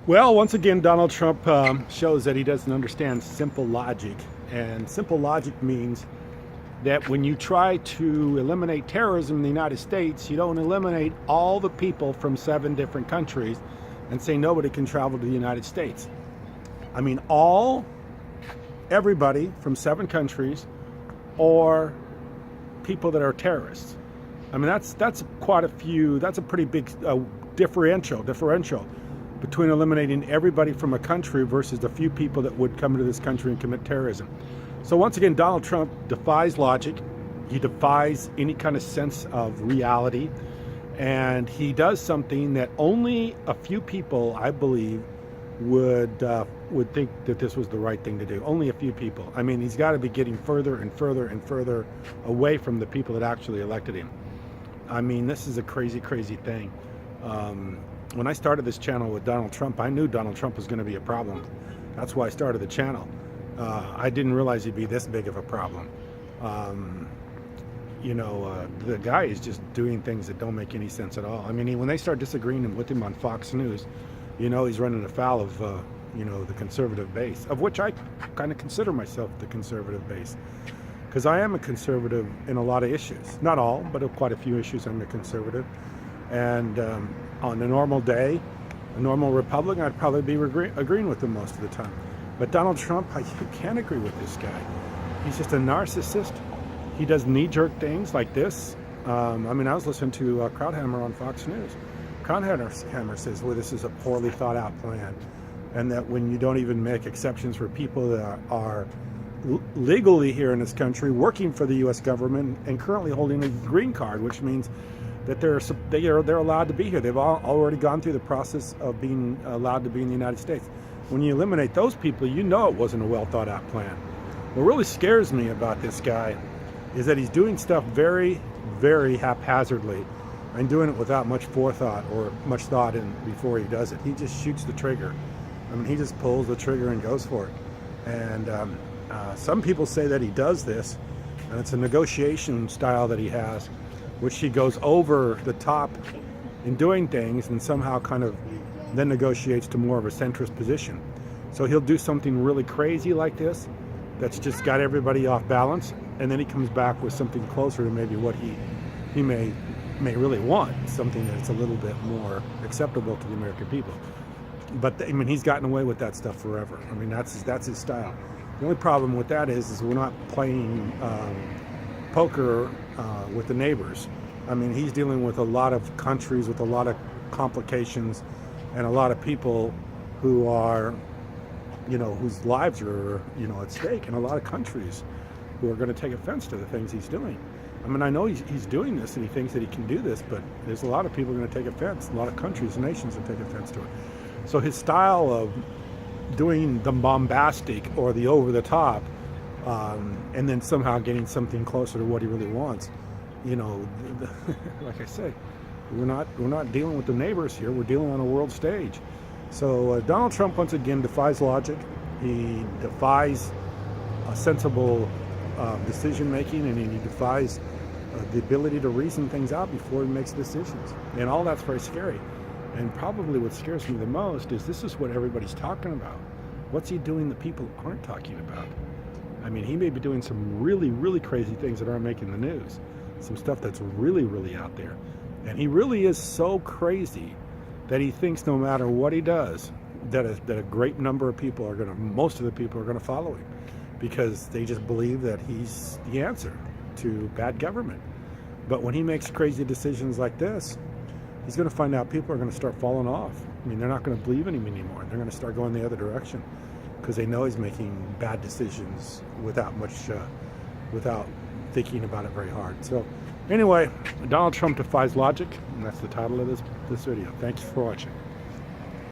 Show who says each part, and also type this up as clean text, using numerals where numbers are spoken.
Speaker 1: Well, once again, Donald Trump shows that he doesn't understand simple logic. And simple logic means that when you try to eliminate terrorism in the United States, you don't eliminate all the people from 7 different countries and say nobody can travel to the United States. I mean, everybody from 7 countries or people that are terrorists. I mean, that's quite a few, that's a pretty big differential between eliminating everybody from a country versus the few people that would come into this country and commit terrorism. So once again, Donald Trump defies logic. He defies any kind of sense of reality. And he does something that only a few people, I believe, would think that this was the right thing to do. Only a few people. I mean, he's got to be getting further and further and further away from the people that actually elected him. I mean, this is a crazy, crazy thing. When I started this channel with Donald Trump, I knew Donald Trump was going to be a problem. That's why I started the channel. I didn't realize he'd be this big of a problem. The guy is just doing things that don't make any sense at all. I mean, when they start disagreeing with him on Fox News, he's running afoul of, the conservative base, of which I kind of consider myself the conservative base. Because I am a conservative in a lot of issues. Not all, but quite a few issues I'm a conservative. And on a normal day, a normal Republican, I'd probably be agreeing with them most of the time. But Donald Trump, you can't agree with this guy. He's just a narcissist. He does knee-jerk things like this. I was listening to Krauthammer on Fox News. Krauthammer says, well, this is a poorly thought out plan. And that when you don't even make exceptions for people that are legally here in this country, working for the U.S. government and currently holding a green card, which means that they're allowed to be here. They've already gone through the process of being allowed to be in the United States. When you eliminate those people, it wasn't a well thought out plan. What really scares me about this guy is that he's doing stuff very, very haphazardly and doing it without much forethought or much thought before he does it. He just shoots the trigger. I mean, he just pulls the trigger and goes for it. And some people say that he does this, and it's a negotiation style that he has, which he goes over the top in doing things and somehow kind of then negotiates to more of a centrist position. So he'll do something really crazy like this that's just got everybody off balance, and then he comes back with something closer to maybe what he may really want, something that's a little bit more acceptable to the American people. But he's gotten away with that stuff forever. I mean, that's his style. The only problem with that is we're not playing poker with the neighbors. I mean, he's dealing with a lot of countries with a lot of complications and a lot of people who are, whose lives are, at stake, and a lot of countries who are going to take offense to the things he's doing. I mean, I know he's doing this and he thinks that he can do this, but there's a lot of people going to take offense. A lot of countries and nations will take offense to it. So his style of doing the bombastic or the over the top, and then somehow getting something closer to what he really wants, like I say, we're not dealing with the neighbors here. We're dealing on a world stage. So Donald Trump once again defies logic. He defies sensible decision making, and he defies the ability to reason things out before he makes decisions. And all that's very scary. And probably what scares me the most is this is what everybody's talking about. What's he doing that people aren't talking about? I mean, he may be doing some really, really crazy things that aren't making the news. Some stuff that's really, really out there. And he really is so crazy that he thinks no matter what he does, that a great number of people most of the people are going to follow him, because they just believe that he's the answer to bad government. But when he makes crazy decisions like this, he's going to find out people are going to start falling off. I mean, they're not going to believe in him anymore. They're going to start going the other direction because they know he's making bad decisions without thinking about it very hard. So anyway, Donald Trump defies logic, and that's the title of this video. Thanks for watching.